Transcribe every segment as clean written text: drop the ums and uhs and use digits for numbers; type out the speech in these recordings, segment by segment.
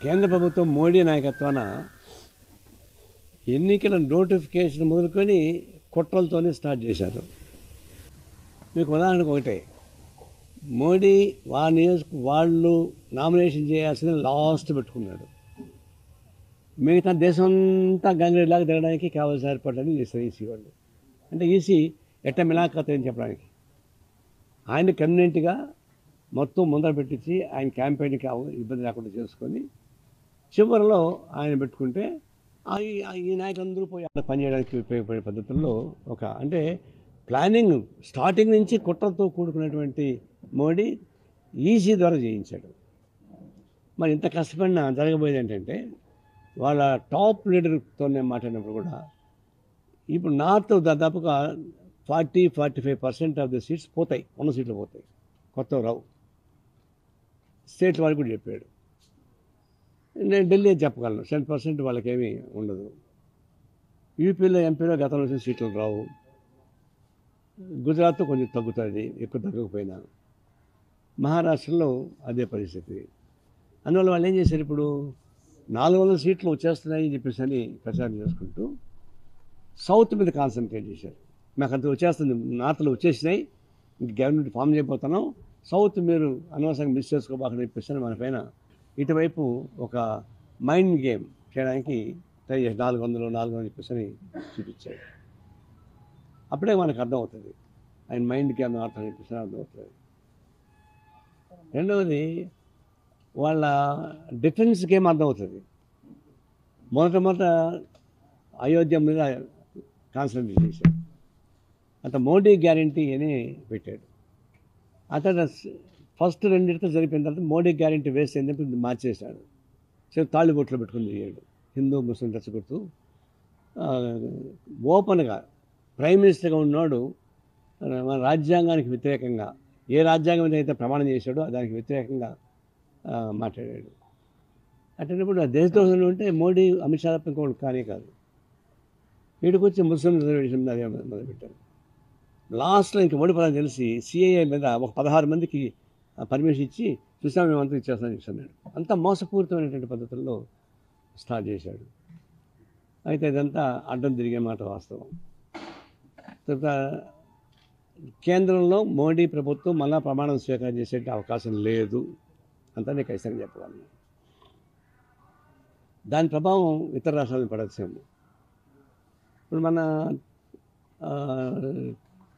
కేంద్ర ప్రభుత్వం మోడీ నాయకత్వాన ఎన్నికల నోటిఫికేషన్ మొదలుకొని కుట్రలతోనే స్టార్ట్ చేశారు. మీకు ఉదాహరణకు ఒకటే, మోడీ వాళ్ళు నామినేషన్ చేయాల్సిన లాస్ట్ పెట్టుకున్నాడు. మిగతా దేశం అంతా గంగడిలాగా తిరగడానికి కావాల్సిన ఏర్పాట్లని చేస్తారు ఈసీ వాళ్ళు. అంటే ఈసీ ఎట్ట మిలాఖత్ అని చెప్పడానికి ఆయన కన్వీనెంట్గా మొత్తం ముందర పెట్టించి ఆయన క్యాంపెయిన్కి ఇబ్బంది లేకుండా చేసుకొని చివరిలో ఆయన పెట్టుకుంటే ఈ నాయకులందరూ పోయి అక్కడ పనిచేయడానికి ఉపయోగపడే పద్ధతుల్లో అంటే ప్లానింగ్ స్టార్టింగ్ నుంచి కుట్రతో కూడుకున్నటువంటి మోడీ ఈసీ ద్వారా చేయించాడు. మరి ఇంత కష్టపడినా జరగబోయేది ఏంటంటే, వాళ్ళ టాప్ లీడర్తో నేను మాట్లాడినప్పుడు కూడా ఇప్పుడు నార్త్ దాదాపుగా 40-45% ఆఫ్ ద సీట్స్ పోతాయి, ఉన్న సీట్లు పోతాయి, కొత్త రావు. స్టేట్ వాళ్ళు కూడా చెప్పాడు. నేను ఢిల్లీ చెప్పగలను 10% వాళ్ళకేమీ ఉండదు. యూపీలో ఎంపీలో గతంలో వచ్చిన సీట్లు రావు. గుజరాత్లో కొంచెం తగ్గుతుంది, ఎక్కువ తగ్గకపోయినా. మహారాష్ట్రలో అదే పరిస్థితి. అందువల్ల వాళ్ళు ఏం చేశారు, ఇప్పుడు 400 సీట్లు వచ్చేస్తున్నాయి అని చెప్పేసి అని ప్రచారం చేసుకుంటూ సౌత్ మీద కాన్సన్ట్రేట్ చేశారు. మాకు అంత వచ్చేస్తుంది, నార్త్లో వచ్చేసినాయి, ఇంక గవర్నమెంట్ ఫామ్ చేయబోతున్నాం, సౌత్ మీరు అనవసరంగా మిస్ చేసుకోబాకని చెప్పేసి మన పైన ఇటువైపు ఒక మైండ్ గేమ్ చేయడానికి ట్రై చేసి 400 చెప్పేసి అని చూపించాడు. అప్పుడే మనకు అర్థమవుతుంది ఆయన మైండ్ గేమ్ ఆడుతాను చెప్పేసి అర్థమవుతుంది. రెండవది వాళ్ళ డిఫెన్స్ గేమ్ అర్థమవుతుంది. మొదట అయోధ్య మీద కాన్సన్ట్రేట్ చేశాడు. అంత మోడీ గ్యారంటీ అని పెట్టాడు. అతను ఫస్ట్ రెండింటితో జరిపిన తర్వాత మోడీ గ్యారంటీ వేస్ట్ అయిందని మార్చేశాడు. సో తాళిబొట్లు పెట్టుకుని తిరిగాడు. హిందూ ముస్లిం రెచ్చగొడుతూ ఓపెన్గా ప్రైమ్ మినిస్టర్గా ఉన్నాడు మన రాజ్యాంగానికి వ్యతిరేకంగా, ఏ రాజ్యాంగం మీద అయితే ప్రమాణం చేశాడో దానికి వ్యతిరేకంగా మాట్లాడాడు. అట్టేటప్పుడు దేశద్రోహులు ఉంటే మోడీ అమిత్ షా ఇంకోటి కానీ కాదు. వీడికి వచ్చి ముస్లిం రిజర్వేషన్ అదే మొదలుపెట్టారు. లాస్ట్లో ఇంక ఓడిపోవాలని తెలిసి సిఐఏ మీద ఒక 16 మందికి పర్మిషన్ ఇచ్చి చూసాం మేమంతా ఇచ్చేస్తామని చెప్తున్నాడు. అంత మోసపూరితమైనటువంటి పద్ధతుల్లో స్టార్ట్ చేశాడు. అయితే ఇదంతా అడ్డం తిరిగే మాట వాస్తవం. తర్వాత కేంద్రంలో మోడీ ప్రభుత్వం మళ్ళా ప్రమాణం స్వీకారం చేసే అవకాశం లేదు అంతా నేను ఖచ్చితంగా చెప్పగలను. దాని ప్రభావం ఇతర రాష్ట్రాలను పడచ్చేమో. ఇప్పుడు మన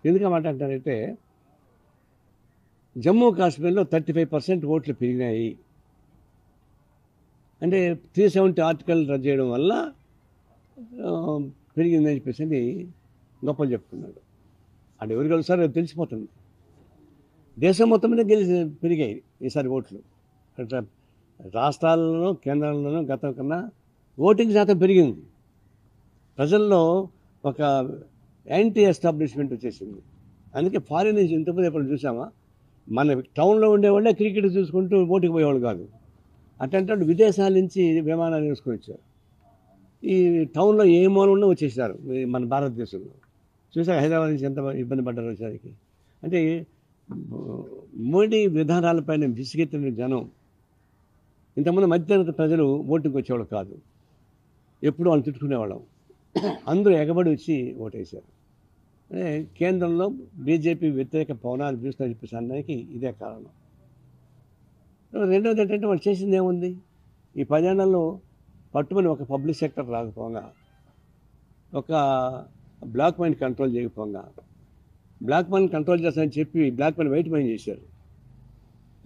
ఎందుకు మాట్లాడతారంటే, జమ్మూ కాశ్మీర్లో 35% ఓట్లు పెరిగినాయి అంటే 370 ఆర్టికల్ రద్దు చేయడం వల్ల పెరిగిందని చెప్పేసి గొప్పలు చెప్తున్నాడు. అది ఎవరు గెలుస్తారో తెలిసిపోతుంది. దేశం మొత్తం మీద పెరిగాయి ఈసారి ఓట్లు. రాష్ట్రాల్లోనూ కేంద్రాల్లోనూ గతం కన్నా ఓటింగ్ శాతం పెరిగింది. ప్రజల్లో ఒక యాంటీ ఎస్టాబ్లిష్మెంట్ వచ్చేసింది. అందుకే ఫారిన్ నుంచి ఇంతమంది ఎప్పుడు చూసామా, మన టౌన్లో ఉండేవాళ్ళే క్రికెట్ చూసుకుంటూ ఓటుకు పోయేవాళ్ళు కాదు. అట్లాంటి విదేశాల నుంచి విమానాలు వేసుకొని వచ్చారు. ఈ టౌన్లో ఏ మూలంలో వచ్చేసారు మన భారతదేశంలో. చూసాక హైదరాబాద్ నుంచి ఎంత ఇబ్బంది పడ్డారు వచ్చేసరికి. అంటే మోడీ విధానాలపైన విసిగెత్తిన జనం ఇంతకుముందు మధ్యతరగతి ప్రజలు ఓటుకు వచ్చేవాళ్ళు కాదు, ఎప్పుడు వాళ్ళు తిట్టుకునేవాళ్ళం. అందరూ ఎగబడి వచ్చి ఓటేశారు. అంటే కేంద్రంలో బీజేపీ వ్యతిరేక పవనాలు చూస్తున్నా చెప్పేసి అనడానికి ఇదే కారణం. రెండవది ఏంటంటే వాళ్ళు చేసింది ఏముంది, ఈ 10 ఏళ్లలో పట్టుమని ఒక పబ్లిక్ సెక్టర్ రాకపోగా, ఒక బ్లాక్ మనీ కంట్రోల్ చేయకపోగా, బ్లాక్ మనీ కంట్రోల్ చేస్తామని చెప్పి బ్లాక్ మనీ వైట్ మనీ చేశారు.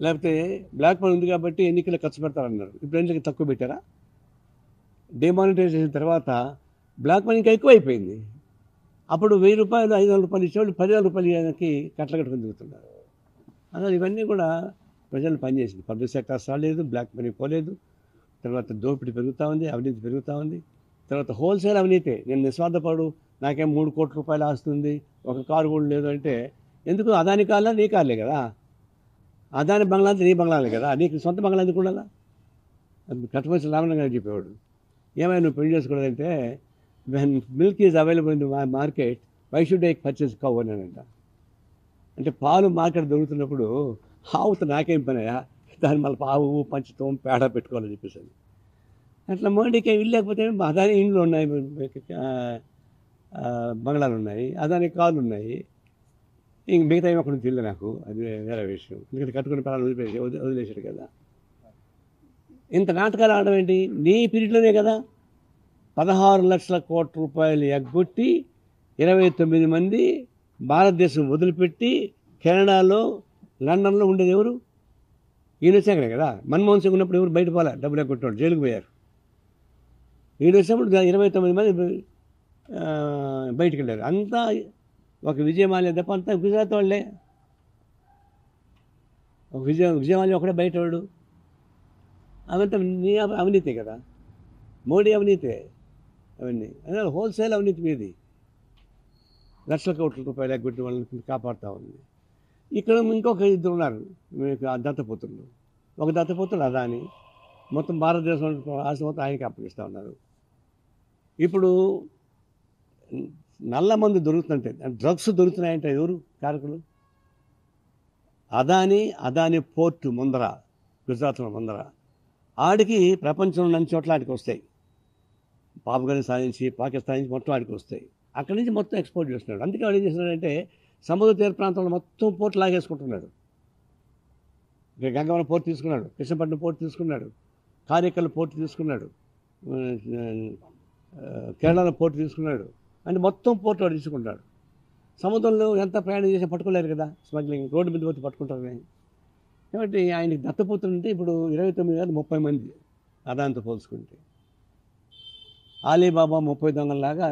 లేకపోతే బ్లాక్ మనీ ఉంది కాబట్టి ఎన్నికలు ఖర్చు పెడతారన్నారు. ఇప్పుడు ఎన్నికలు తక్కువ పెట్టారా? డిమానిటైజేషన్ తర్వాత బ్లాక్ మనీ ఇంకా ఎక్కువ అయిపోయింది. అప్పుడు 1000 రూపాయలు 500 రూపాయలు ఇచ్చేవాళ్ళు 10,000 రూపాయలకి కట్టలు దిగుతున్నారు. అసలు ఇవన్నీ కూడా ప్రజలు పనిచేసింది. పబ్లిక్ సెక్టర్ రాలేదు, బ్లాక్ మనీ పోలేదు, తర్వాత దోపిడీ పెరుగుతూ ఉంది, అవినీతి పెరుగుతూ ఉంది. తర్వాత హోల్సేల్ అవినీతి. నేను నిస్వార్థపడు, నాకేం 3 కోట్ల రూపాయలు ఆస్తుంది, ఒక కారు కూడా లేదు అంటే ఎందుకు? అదాని కార్లా నీ కార్లే కదా, అదాని బంగ్లా నీ బంగ్లాలే కదా, నీకు సొంత బంగ్లా ఎందుకు ఉండాలా? కట్టమల్సి రామన్న గారు చెప్పేవాడు, ఏమైనా నువ్వు పెళ్లి చేసుకోవడంటే, when milk is available in the market why should I purchase cow అని అంట. అంటే పాలు మార్కెట్ దొరుకుతున్నప్పుడు ఆవుతో నాకేం పనయా, దాన్ని మళ్ళీ ఆవు పంచుతాం పేడ పెట్టుకోవాలని చెప్పేసి అట్లా మోడీకి ఇల్లు లేకపోతే అదాని ఇండ్లు ఉన్నాయి, బంగ్లాలు ఉన్నాయి, అదాని కార్లు ఉన్నాయి, ఇంక మిగతా ఏమి అక్కడ నుంచి ఇల్లు నాకు అది వేరే విషయం. ఎందుకంటే కట్టుకునే పిల్లలు వదిలేసాడు కదా. ఇంత నాటకాలు ఆడడం ఏంటి? నీ పీరియడ్లోనే కదా 16 లక్షల కోట్ల రూపాయలు ఎగ్గొట్టి 29 మంది భారతదేశం వదిలిపెట్టి కెనడాలో లండన్లో ఉండేది ఎవరు? ఈయన వచ్చాకనే కదా. మన్మోహన్ సింగ్ ఉన్నప్పుడు ఎవరు బయట పోలే, డబ్బులు ఎగ్గొట్టాడు, జైలుకు పోయారు. ఈయన వచ్చినప్పుడు 29 మంది బయటికి వెళ్ళారు. అంతా ఒక విజయమాల్య తప్ప అంతా గుజరాత్ వాళ్ళే. ఒక విజయమాల్య ఒకడే బయట వాడు. అవంతా నీ అవినీతి కదా, మోడీ అవినీతే అవన్నీ. అదే హోల్సేల్ అవినీతి మీది. లక్షల కోట్ల రూపాయలు ఎగ్గొట్టి వాళ్ళని కాపాడుతూ ఉంది. ఇక్కడ ఇంకొక ఇద్దరు ఉన్నారు మీకు దత్తపుత్రులు. ఒక దత్తపుత్రులు అదాని, మొత్తం భారతదేశం ఆస్తి మొత్తం ఆయనకి అప్పగిస్తూ ఉన్నారు. ఇప్పుడు నల్ల మందు దొరుకుతుంటే, డ్రగ్స్ దొరుకుతున్నాయంటే ఎవరు కారకులు? అదాని పోర్టు ముందర, గుజరాత్లో ముందర. ఆడికి ప్రపంచంలో అన్ని చోట్ల ఆడికి వస్తాయి. ఆఫ్ఘనిస్తాన్ నుంచి, పాకిస్తాన్ నుంచి మొత్తం ఆడికి వస్తాయి. అక్కడి నుంచి మొత్తం ఎక్స్పోర్ట్ చేస్తున్నాడు. అందుకే వాడు ఏం చేస్తున్నాడంటే సముద్ర తీర ప్రాంతంలో మొత్తం పోర్టు లాగేసుకుంటున్నాడు. గంగవరం పోర్టు తీసుకున్నాడు, కృష్ణపట్నం పోర్టు తీసుకున్నాడు, కారేకల్ పోర్టు తీసుకున్నాడు, కేరళలో పోర్టు తీసుకున్నాడు. అంటే మొత్తం పోర్టు వాడు తీసుకుంటాడు. సముద్రంలో ఎంత ప్రయాణం చేసి పట్టుకోలేరు కదా, స్మగ్లింగ్ రోడ్డు మీద పోతే పట్టుకుంటారని. కాబట్టి ఆయనకి దత్తపుత్రులు ఉంటే ఇప్పుడు 29 కాదు 30 మంది అదాంతో పోల్చుకుంటే. అలీబాబా 30 దొంగలలాగా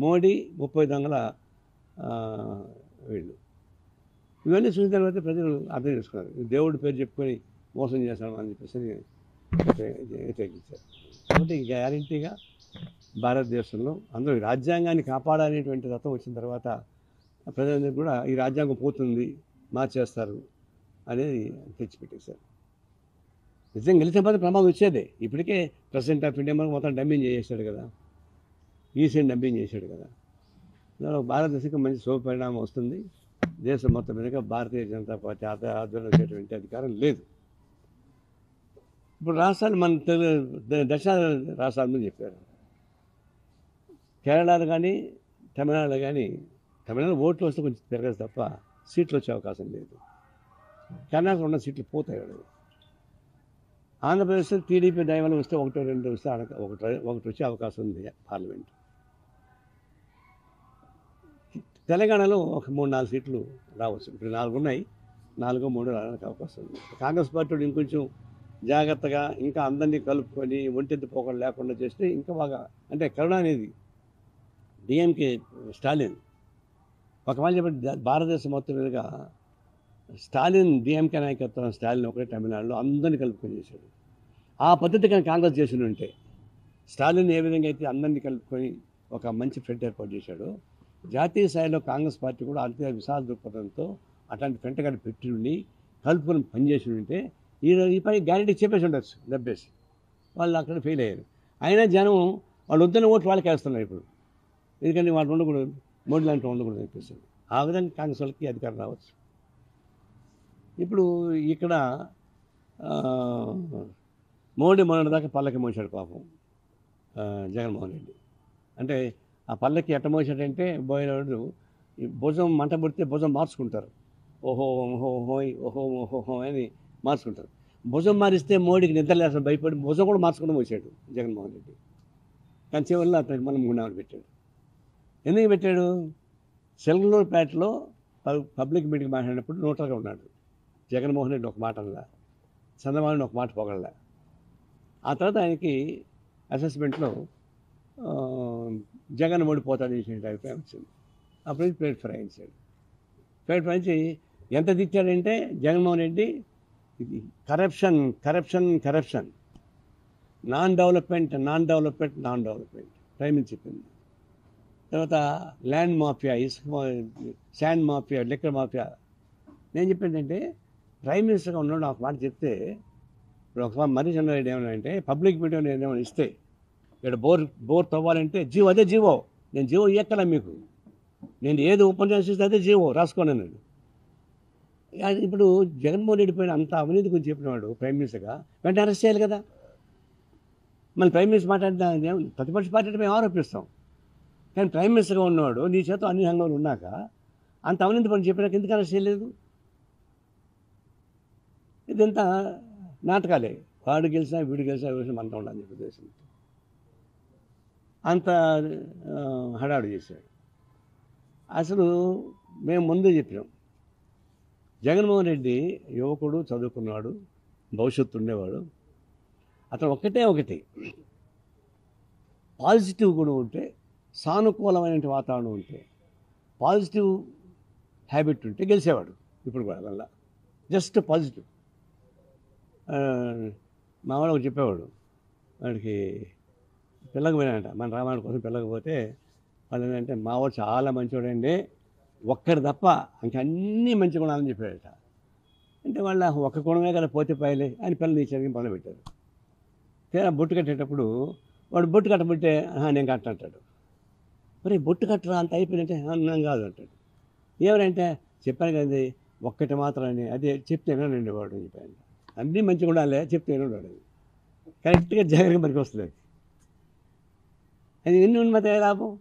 మోడీ 30 దొంగల వీళ్ళు. ఇవన్నీ చూసిన తర్వాత ప్రజలు అర్థం చేసుకున్నారు, దేవుడి పేరు చెప్పుకొని మోసం చేస్తాం అని చెప్పేసి వ్యతిరేకించారు. కాబట్టి గ్యారంటీగా భారతదేశంలో అందరూ రాజ్యాంగాన్ని కాపాడాలనేటువంటి తత్వం వచ్చిన తర్వాత ప్రజలందరూ కూడా ఈ రాజ్యాంగం పోతుంది, మార్చేస్తారు అనేది తెచ్చిపెట్టేశారు. నిజంగా గెలిచిన తర్వాత ప్రమాదం వచ్చేదే. ఇప్పటికే ప్రెసిడెంట్ ఆఫ్ ఇండియా మొత్తం డంపింగ్ చేసేసాడు కదా, ఈసీని డంపింగ్ చేశాడు కదా. భారతదేశానికి మంచి శుభ పరిణామం వస్తుంది. దేశం మొత్తం మీద భారతీయ జనతా పార్టీ ఆధ్వర్యంలో వచ్చేటువంటి అధికారం లేదు. ఇప్పుడు రాష్ట్రాలు మన దక్షిణ రాష్ట్రాలను చెప్పారు. కేరళలో కానీ తమిళనాడులో కానీ, తమిళనాడు ఓట్లు వస్తే కొంచెం పెరగదు తప్ప సీట్లు వచ్చే అవకాశం లేదు. కర్ణాటకలో ఉన్న సీట్లు పోతాయి. ఆంధ్రప్రదేశ్లో టీడీపీ దయవల్ల వస్తే 1-2 వస్తే ఒకటి వచ్చే అవకాశం ఉంది పార్లమెంట్. తెలంగాణలో ఒక 3-4 సీట్లు రావచ్చు. ఇప్పుడు 4 ఉన్నాయి, 4-3 రావడానికి అవకాశం ఉంది. కాంగ్రెస్ పార్టీ ఇంకొంచెం జాగ్రత్తగా ఇంకా అందరినీ కలుపుకొని ఒంటెత్తి పోకలు లేకుండా చేస్తే ఇంకా బాగా. అంటే కరుణానిధి, డిఎంకే స్టాలిన్, ఒక మాట చెప్పండి, భారతదేశం మొత్తం మీదుగా స్టాలిన్, డిఎంకే నాయకత్వం స్టాలిన్ ఒకటే తమిళనాడులో అందరినీ కలుపుకొని చేశాడు. ఆ పద్ధతి కానీ కాంగ్రెస్ చేసి ఉంటే, స్టాలిన్ ఏ విధంగా అయితే అందరినీ కలుపుకొని ఒక మంచి ఫ్రంట్ ఏర్పాటు చేశాడో, జాతీయ స్థాయిలో కాంగ్రెస్ పార్టీ కూడా అంతే విశాల దృక్పథంతో అట్లాంటి ఫ్రంట్ గారిని పెట్టి ఉండి కలుపుకొని పనిచేసి ఉంటే ఈ పని గ్యారెంటీ చెప్పేసి ఉండొచ్చు, దెబ్బేసి. వాళ్ళు అక్కడ ఫెయిల్ అయ్యారు. అయినా జనం వాళ్ళు వద్దని ఓట్లు వాళ్ళకి వేస్తున్నారు ఇప్పుడు. ఎందుకంటే వాళ్ళు ఉండకూడదు, మోడీ లాంటి ఉండకూడదు అనిపిస్తుంది. ఆ విధంగా కాంగ్రెస్ వాళ్ళకి అధికారం రావచ్చు. ఇప్పుడు ఇక్కడ మోడీ మొన్నటిదాకా పల్లకి మోసాడు పాపం జగన్మోహన్ రెడ్డి. అంటే ఆ పల్లకి ఎట్ట మోసాడంటే పోయినవాడు ఈ భుజం మంట పుడితే భుజం మార్చుకుంటారు, ఓహో ఓహో హోయ్ ఓహో ఓహో హో అని మార్చుకుంటారు. భుజం మారిస్తే మోడీకి నిద్రలేస్తాడు భయపడి భుజం కూడా మార్చుకుంటూ వచ్చాడు జగన్మోహన్ రెడ్డి. కానీ చివరిలో అతనికి మనం గుండామని పెట్టాడు. ఎందుకు పెట్టాడు? సెల్గలూరుపేటలో పబ్లిక్ మీటింగ్ మాట్లాడినప్పుడు న్యూట్రల్గా ఉన్నాడు. జగన్మోహన్ రెడ్డి ఒక మాట అనలా, చంద్రబాబు ఒక మాట పొగడలే. ఆ తర్వాత ఆయనకి అసెస్మెంట్లో జగన్ ఓడిపోతాడు చేసే అభిప్రాయం వచ్చింది. అప్పుడు ప్లేట్ ఫిరాయించాడు. ప్లేట్ ఫిరాయించి ఎంత తిట్టాడంటే Jaganmohan Reddy corruption corruption corruption, non development prime minister చెప్పింది. తర్వాత ల్యాండ్ మాఫియా, ఇసుక శాండ్ మాఫియా, లిక్కర్ మాఫియా. నేను చెప్పిందంటే ప్రైమ్ మినిస్టర్గా ఉన్నాడు ఒక మాట చెప్తే, ఇప్పుడు ఒక మరీ చంద్రారెడ్డి ఏమన్నా అంటే పబ్లిక్ మీటింగ్ ఏమైనా ఇస్తే ఇక్కడ బోర్ తవ్వాలంటే జీవో, అదే జీవో, నేను జీవో ఇవ్వక్కల మీకు, నేను ఏది ఉపన్యాసం ఇస్తే అదే జీవో రాసుకోండి అన్నాడు. ఇప్పుడు జగన్మోహన్ రెడ్డి పైన అంత అవినీతి గురించి చెప్పినవాడు ప్రైమ్ మినిస్టర్గా వెంటనే అరెస్ట్ చేయాలి కదా. మళ్ళీ ప్రైమ్ మినిస్టర్ మాట్లాడిన ప్రతిపక్ష పార్టీ అంటే మేము ఆరోపిస్తాం. కానీ ప్రైమ్ మినిస్టర్గా ఉన్నవాడు నీ చేత అన్ని రంగాలు ఉన్నాక అంత అవినీతి పని చెప్పినాక ఎందుకు అరెస్ట్ చేయలేదు? ఇదంతా నాటకాలే. వాడు గెలిచినా వీడు గెలిచినా విషయం అంతా ఉండాలని చెప్పి ఉద్దేశం. అంత హడావుడి చేశాడు. అసలు మేము ముందే చెప్పినాం, జగన్మోహన్ రెడ్డి యువకుడు, చదువుకున్నాడు, భవిష్యత్తు ఉండేవాడు. అతను ఒకటి పాజిటివ్ కూడా ఉంటే, సానుకూలమైన వాతావరణం ఉంటే, పాజిటివ్ హ్యాబిట్ ఉంటే గెలిచేవాడు. ఇప్పుడు కూడా వల్ల జస్ట్ పాజిటివ్. మా వాడు ఒకటి చెప్పేవాడు, వాడికి పిల్లకి పోయినాడంట, మన రామాయణ కోసం పిల్లకి పోతే వాళ్ళు ఏంటంటే మావాడు చాలా మంచివాడండి, ఒక్కడు తప్ప ఇంకన్నీ మంచి గుణాలని చెప్పాడట. అంటే వాళ్ళ ఒక్క గుణమే కదా పోతే పాయలే అని పిల్లలు తీసేయడానికి మొదలుపెట్టారు. తీరా బొట్టు కట్టేటప్పుడు వాడు బొట్టు కట్టబట్టే నేను కట్టంటాడు. మరి బొట్టు కట్టరా అంత అయిపోయిందంటే అన్నం కాదు అంటాడు. ఏమనంటే చెప్పాను కదండి ఒక్కటి మాత్రం అని, అదే చెప్తే వినండి వాడు అని చెప్పాను. అన్నీ మంచి గుణాలే చెప్తే వినడు వాడు. కరెక్ట్గా జాగ్రత్తగా మనకి వస్తుంది. అది ఎన్ని ఉన్నది లాభం?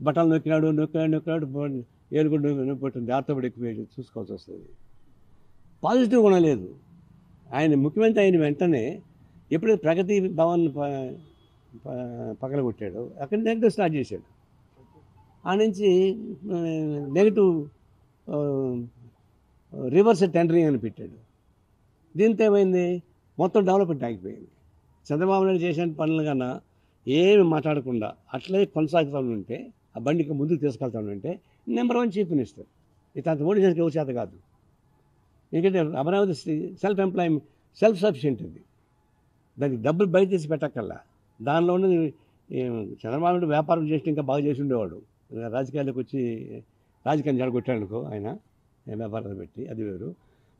బట్టలు నొక్కినాడు ఏలు కూడా నొప్పిపోతుంది, దాంతోపాటు ఎక్కువ చూసుకోవాల్సి వస్తుంది. పాజిటివ్ గుణం లేదు. ఆయన ముఖ్యమంత్రి అయిన వెంటనే ఎప్పుడైతే ప్రగతి భవన్ పగలగొట్టాడు అక్కడ నెగిటివ్ స్టార్ట్ చేశాడు. ఆ నుంచి నెగిటివ్ రివర్స్ టెండరింగ్ అని పెట్టాడు. దీంతో ఏమైంది, మొత్తం డెవలప్మెంట్ ఆగిపోయింది. చంద్రబాబు నాయుడు చేసిన పనులు కన్నా ఏమి మాట్లాడకుండా అట్లే కొనసాగుతూ ఉంటే, ఆ బండికి ముందుకు తీసుకెళ్తా ఉంటే నెంబర్ 1 చీఫ్ మినిస్టర్. ఇతను ఓడిచేసరికి ఎవరి చేత కాదు. ఎందుకంటే అమరావతి సెల్ఫ్ సఫిషియెంట్ ఇది. దానికి డబ్బులు బయట తీసి పెట్టక్కల్లా. దానిలో ఉన్నది చంద్రబాబు నాయుడు వ్యాపారం చేసి ఇంకా బాగా చేసి ఉండేవాడు. రాజకీయాల్లోకి వచ్చి రాజకీయం జరగొట్టాడు అనుకో ఆయన వ్యాపారాలు పెట్టి, అది వేరు.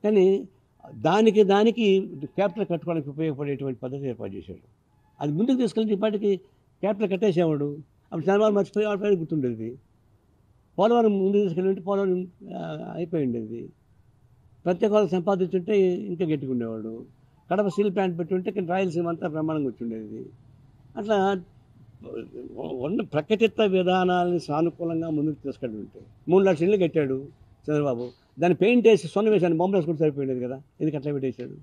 కానీ దానికి క్యాపిటల్ కట్టుకోవడానికి ఉపయోగపడేటువంటి పద్ధతి ఏర్పాటు చేశాడు. అది ముందుకు తీసుకెళ్ళి ఇప్పటికి క్యాపిటల్ కట్టేసేవాడు. అప్పుడు చంద్రబాబు మర్చిపోయి వాళ్ళ పైన గుర్తుండేది. పోలవరం ముందుకు తీసుకెళ్ళి పోలవరం అయిపోయి ఉండేది. ప్రత్యేక హోదా సంపాదించుంటే ఇంకా గట్టిగా ఉండేవాడు. కడప స్టీల్ ప్లాంట్ పెట్టుంటే రాయలసీమ అంతా బ్రహ్మాండంగా వచ్చిండేది. అట్లా ఉన్న ప్రకటిత విధానాలని సానుకూలంగా ముందుకు తీసుకెళ్ళి ఉంటే 3 లక్షల ఇళ్ళు కట్టాడు చంద్రబాబు. దాన్ని పెయింట్ వేసి సొన్న వేసాను, బొమ్మలు వేసుకుంటే సరిపోయింది కదా, ఎందుకు అట్లా పెట్టేశాడు?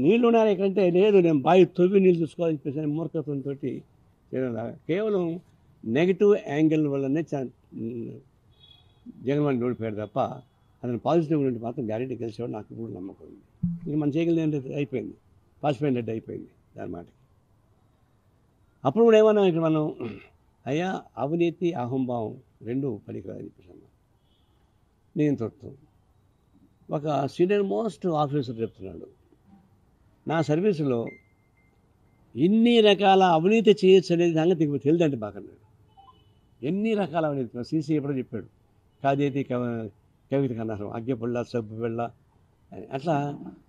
నీళ్ళు ఉన్నాయి ఎక్కడంటే లేదు, నేను బావి తొవ్వి నీళ్ళు చూసుకోవాలని చెప్పేసి మూర్ఖత్వంతో కేవలం నెగిటివ్ యాంగిల్ వల్లనే జగన్మోహన్ ఓడిపోయాడు తప్ప అతను పాజిటివ్ నుండి మాత్రం గ్యారెంటీ గెలిచేవాడు. నాకు ఇప్పుడు నమ్మకం ఉంది. ఇంక మన చేయగలిగింది ఏంటంటే అయిపోయింది, పాసిపోయిన రెడ్డి అయిపోయింది దాని మాటకి. అప్పుడు కూడా ఏమన్నా ఇక్కడ మనం అయ్యా అవినీతి అహంభావం రెండు పనికిరాని చెప్పేసి అన్నాం. నియంతృత్వం. ఒక సీనియర్ మోస్ట్ ఆఫీసర్ చెప్తున్నాడు, నా సర్వీసులో ఇన్ని రకాల అవినీతి చేయొచ్చు అనేది సంగతి మీకు తెలియదంటే బాకన్నాడు. ఎన్ని రకాల అవినీతి సీసీ ఎప్పుడో చెప్పాడు, కాదేతి కవిత కన్నారు, అగ్గెపుల్ల సబ్బు పిల్ల అట్లా.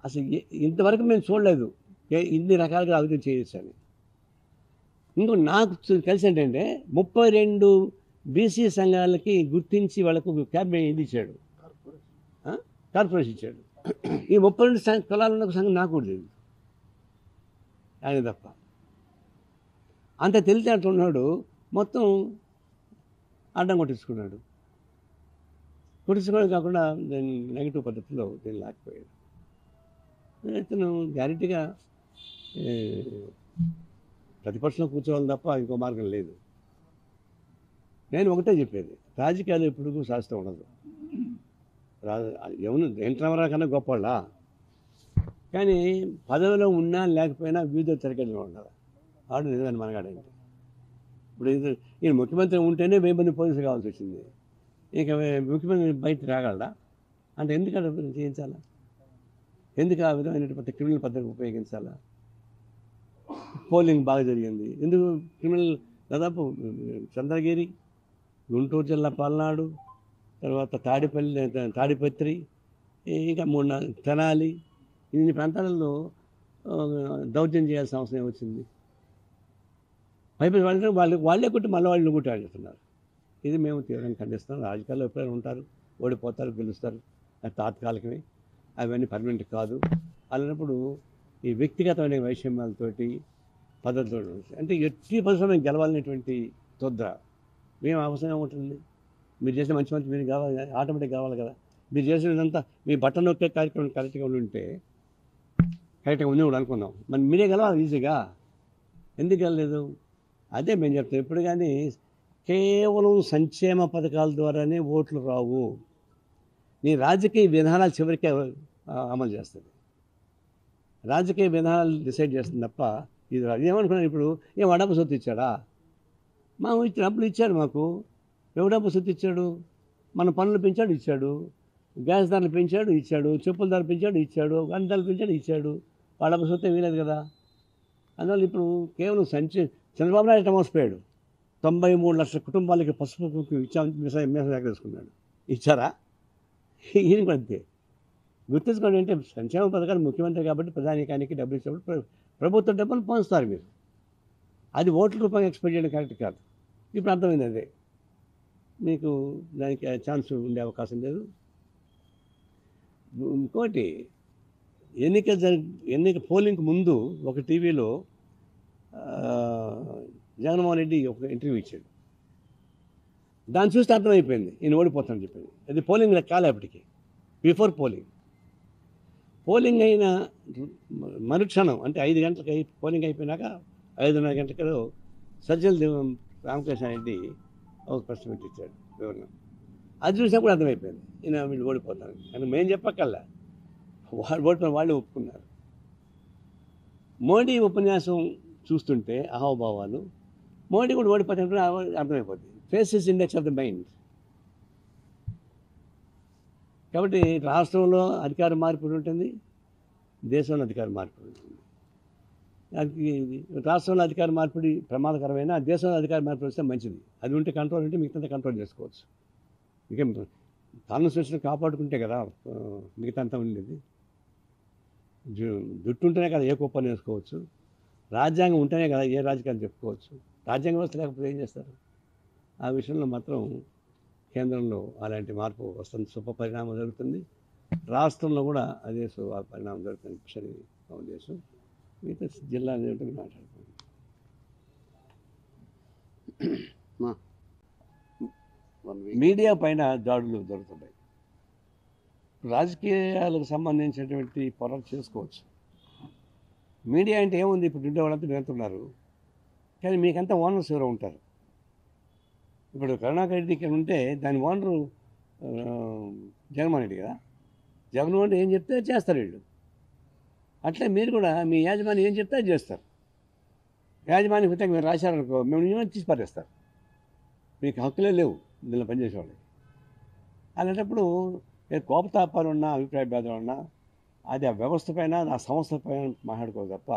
అసలు ఇంతవరకు మేము చూడలేదు ఇన్ని రకాలుగా అవినీతి చేయొచ్చు అని. ఇంకో నాకు కలిసి ఏంటంటే 32 బీసీ సంఘాలకి గుర్తించి వాళ్ళకు క్యాబినెట్ ఇది ఇచ్చాడు, కార్పొరేషన్ ఇచ్చాడు. ఈ 32 కులాలు ఉన్న సంఘం నాకు కూడా తెలియదు, ఆయన తప్ప. అంత తెలిసేట్టున్నాడు, మొత్తం అడ్డం కొట్టించుకున్నాడు. కొట్టించుకోవడం కాకుండా దాన్ని నెగిటివ్ పద్ధతిలో దీన్ని లేకపోయాడు. ఇతను గ్యారెంటీగా ప్రతిపక్షంలో కూర్చోవాలి తప్ప ఇంకో మార్గం లేదు. నేను ఒకటే చెప్పేది, రాజకీయాలు ఎప్పుడు శాస్త్రం ఉండదు. ఎవరు ఎన్టీ రామారావు కన్నా గొప్పవాళ్ళ, కానీ పదవిలో ఉన్నా లేకపోయినా వీధిలో తిరగలిగా ఉండాలి. ఆడు నిజమైన మనగాడంటే. ఇప్పుడు ఈయన ముఖ్యమంత్రి ఉంటేనే 1000 మంది పోలీసులు కావాల్సి వచ్చింది. ఇక ముఖ్యమంత్రి బయట రాగలడా? అంటే ఎందుకు అలా చేయించాలా? ఎందుకు ఆ విధమైనటువంటి క్రిమినల్ పద్ధతి ఉపయోగించాలా? పోలింగ్ బాగా జరిగింది, ఎందుకు క్రిమినల్? దాదాపు చంద్రగిరి, గుంటూరు జిల్లా పల్నాడు, తర్వాత తాడిపత్రి, ఇంకా 3 తెనాలి, ఇన్ని ప్రాంతాలలో దౌర్జన్యం చేయాల్సిన అవసరం వచ్చింది. వాళ్ళే కొట్టి మళ్ళీ వాళ్ళు కొట్టి ఆడుతున్నారు. ఇది మేము తీవ్రంగా ఖండిస్తున్నాం. రాజకీయాల్లో ఎప్పుడైనా ఉంటారు, ఓడిపోతారు, గెలుస్తారు, అది తాత్కాలికమే, అవన్నీ పర్మనెంట్ కాదు. అలాంటప్పుడు ఈ వ్యక్తిగతమైన వైషమ్యాలతోటి పద్ధతులు అంటే ఎట్టి పరిశ్రమ గెలవాలనేటువంటి తొద్ర మేము అవసరం ఉంటుంది. మీరు చేసిన మంచి మంచి మీరు కావాలి, ఆటోమేటిక్ కావాలి కదా. మీరు చేసినంతా మీ బట్టన్ నొక్కే కార్యక్రమం కరెక్ట్గా ఉంటే కరెక్ట్గా ఉంది కూడా అనుకుందాం, మరి మీరే గెలవాలి ఈజీగా. ఎందుకు వెళ్ళలేదు? అదే మేము చెప్తాం ఎప్పుడు కానీ కేవలం సంక్షేమ పథకాల ద్వారానే ఓట్లు రావు. నీ రాజకీయ విధానాలు చివరికి అమలు చేస్తుంది. రాజకీయ విధానాలు డిసైడ్ చేస్తుంది తప్ప ఇది ఏమనుకున్నాను ఇప్పుడు ఏం అడప సొత్తు ఇచ్చాడా? మా డబ్బులు ఇచ్చాడు మాకు. ఎవడబ్బ సొత్తు ఇచ్చాడు? మన పనులు పెంచాడు ఇచ్చాడు, గ్యాస్ ధరలు పెంచాడు ఇచ్చాడు, చెప్పుల ధర పెంచాడు ఇచ్చాడు, గంట ధరలు పెంచాడు ఇచ్చాడు. వాళ్ళ సొత్తు వీలేదు కదా. అందువల్ల ఇప్పుడు కేవలం చంద్రబాబు నాయుడు మోసపోయాడు. 93 లక్షల కుటుంబాలకి పసుపు వేసుకున్నాడు. ఇచ్చారా? ఈయన కూడా అంతే. గుర్తుంచుకోండి, అంటే సంక్షేమ పథకాలు ముఖ్యమంత్రి కాబట్టి ప్రధానికానికి డబ్బులు ఇచ్చినప్పుడు ప్రభుత్వ డబ్బులు పంచుతారు మీరు. అది ఓట్ల రూపంగా ఎక్స్పెక్ట్ చేయడం కరెక్ట్ కాదు. ఇప్పుడు అర్థమైంది అదే. మీకు దానికి ఛాన్స్ ఉండే అవకాశం లేదు. ఇంకోటి ఎన్నిక పోలింగ్కి ముందు ఒక టీవీలో జగన్మోహన్ రెడ్డి ఒక ఇంటర్వ్యూ ఇచ్చాడు. దాన్ని చూస్తే అర్థమైపోయింది ఈయన ఓడిపోతానని చెప్పింది. అది పోలింగ్ కాలేపటికి, బిఫోర్ పోలింగ్ అయిన మరుక్షణం అంటే 5 గంటలకు పోలింగ్ అయిపోయినాక 5:30 గంటలకు సజ్జల రామకృష్ణారెడ్డి ఒక ప్రశ్న పెట్టించాడు వివరణ. అది చూసినప్పుడు అర్థమైపోయింది ఈయన వీళ్ళు ఓడిపోతాను. కానీ మేము చెప్పక్కల్లా, వాళ్ళు ఓడిపోయిన వాళ్ళు ఒప్పుకున్నారు. మోడీ ఉపన్యాసం చూస్తుంటే అహావభావాలు, మోడీ కూడా ఓడిపోతే అర్థమైపోతుంది. Face is index of the mind. కాబట్టి రాష్ట్రంలో అధికార మార్పిడి ఉంటుంది, దేశంలో అధికార మార్పిడి ఉంటుంది. రాష్ట్రంలో అధికార మార్పిడి ప్రమాదకరమైన, దేశంలో అధికార మార్పిడి వస్తే మంచిది. అది ఉంటే కంట్రోల్ ఉంటే మిగతా కంట్రోల్ చేసుకోవచ్చు. ఇంకేం కాన్స్టిట్యూషన్ కాపాడుకుంటే కదా మిగతా అంతా ఉండేది. జుట్టు ఉంటేనే కదా ఏ కుప్పని వేసుకోవచ్చు, రాజ్యాంగం ఉంటేనే కదా ఏ రాజకీయాలు చెప్పుకోవచ్చు. రాజ్యాంగ వ్యవస్థ లేకపోతే ఏం చేస్తారు? ఆ విషయంలో మాత్రం కేంద్రంలో అలాంటి మార్పు వస్తుంది, శుభ పరిణామం జరుగుతుంది. రాష్ట్రంలో కూడా అదే శుభ పరిణామం జరుగుతుంది. శని ఉద్దేశం మిగతా జిల్లా మాట్లాడుకోండి. మీడియా పైన దాడులు జరుగుతున్నాయి. రాజకీయాలకు సంబంధించినటువంటి పోరాటం చేసుకోవచ్చు. మీడియా అంటే ఏముంది, ఇప్పుడు ఉండేవాళ్ళంతా వింటున్నారు, కానీ మీకంతా ఓనర్స్ ఎవరో ఉంటారు. ఇప్పుడు కరుణాకర్ రెడ్డి ఇక్కడ ఉంటే దాని ఓనరు జగన్మోహన్ రెడ్డి కదా. జగన్మోహన్ రెడ్డి ఏం చెప్తే చేస్తారు వీళ్ళు. అట్లే మీరు కూడా మీ యాజమాన్యం ఏం చెప్తే అది చేస్తారు. యాజమాన్యం అయితే మీరు రాశారనుకో, మేము తీసి పారేస్తారు. మీకు హక్కులే లేవు దీనిలో పనిచేసేవాళ్ళకి. అలాంటప్పుడు కోపతాపాలు ఉన్నా, అభిప్రాయ భేదాలు ఉన్నా అది ఆ వ్యవస్థ పైన, ఆ సంస్థ పైన మాట్లాడుకోవాలి తప్ప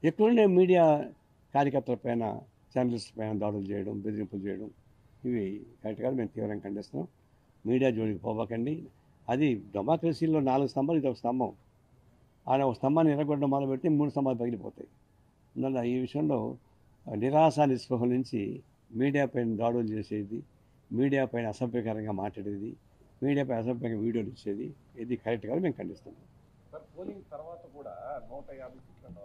ఎక్కడుండే మీడియా కార్యకర్తల పైన, జర్నలిస్టుల పైన దాడులు చేయడం, బెదిరింపులు చేయడం ఇవి కరెక్ట్ కాదు. మేము తీవ్రంగా ఖండిస్తున్నాం. మీడియా జోలికి పోవకండి. అది డెమోక్రసీలో 4 స్తంభాలు, ఇది ఒక స్తంభం. ఆడ ఒక స్తంభాన్ని ఎరగొట్టడం మొదలు పెడితే 3 స్తంభాలు పగిలిపోతాయి. అందువల్ల ఈ విషయంలో నిరాశ నిస్పృహ నుంచి మీడియా పైన దాడులు చేసేది, మీడియా పైన అసభ్యకరంగా మాట్లాడేది, మీడియా పైన అసభ్యంగా వీడియోలు ఇచ్చేది ఇది కరెక్ట్ కాదు. మేము ఖండిస్తున్నాం. పోలింగ్ తర్వాత కూడా 150 సీట్లు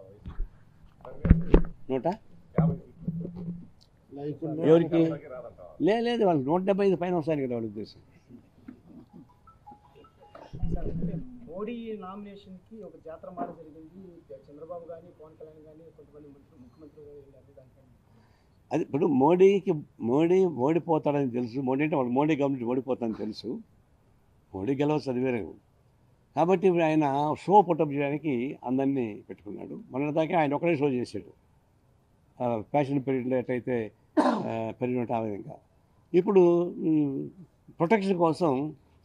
ఎవరికి లేదు, వాళ్ళు 175 పైన వస్తాయి కదా వాళ్ళ ఉద్దేశం. మోడీ నామినేషన్కి ఒక జాతర మాట జరిగింది. చంద్రబాబు కానీ, పవన్ కళ్యాణ్ కానీ, కొంతమంది ముఖ్యమంత్రులు అది ఇప్పుడు మోడీ ఓడిపోతాడని తెలుసు. మోడీ అంటే వాళ్ళు మోడీ గవర్నమెంట్ ఓడిపోతాడని తెలుసు. మోడీ గెలవచ్చు, అది వేరే. కాబట్టి ఇప్పుడు ఆయన షో పుట్టప్ చేయడానికి అందరినీ పెట్టుకున్నాడు. మొన్నటిదాకా ఆయన ఒకటే షో చేశాడు. ఫ్యాషన్ పీరియడ్లో ఎట్లయితే పెరిగినట్టు ఆ విధంగా. ఇప్పుడు ప్రొటెక్షన్ కోసం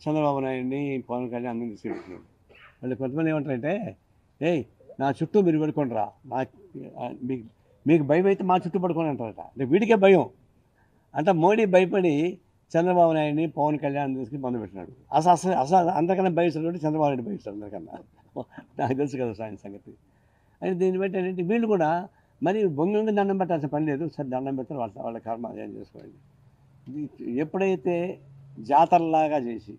చంద్రబాబు నాయుడిని, పవన్ కళ్యాణ్ అందరినీ తీసుకెళ్తున్నాడు. వాళ్ళు కొంతమంది ఏమంటారంటే, నా చుట్టూ మీరు పడుకోండిరా, మీకు భయం అయితే మా చుట్టూ పడుకొని అంటారట. అంటే వీడికే భయం అంట. మోడీ భయపడి చంద్రబాబు నాయుడిని, పవన్ కళ్యాణ్ తీసుకుని మొదలుపెట్టినాడు. అసలు అందరికన్నా భయస్తాడు చంద్రబాబు నాయుడు భయస్తాడు అందరికన్నా. నాకు తెలుసు కదా సాయం సంగతి. అయితే దీన్ని బట్టి ఏంటంటే వీళ్ళు కూడా మరి బొంగంగా దండం పెట్టాల్సిన పని లేదు. సరే దండం పెడతారు, వాళ్ళ కర్మ అధ్యయనం చేసుకోండి. ఎప్పుడైతే జాతరలాగా చేసి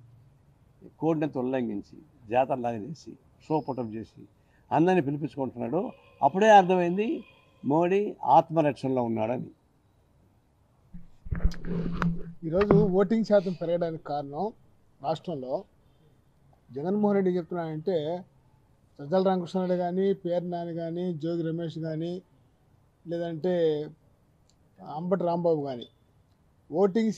కోడినెత్తి ఉల్లంఘించి జాతరలాగా చేసి షో పుటప్ చేసి అందరినీ పిలిపించుకుంటున్నాడు. అప్పుడే అర్థమైంది మోడీ ఆత్మరక్షణలో ఉన్నాడని. ఈరోజు ఓటింగ్ శాతం పెరగడానికి కారణం రాష్ట్రంలో జగన్మోహన్ రెడ్డి చెప్తున్నాడంటే సజ్జల రామకృష్ణారెడ్డి కానీ, పేర్ని నాని కానీ, జోగి రమేష్ కానీ, లేదంటే అంబటి రాంబాబు కానీ ఓటింగ్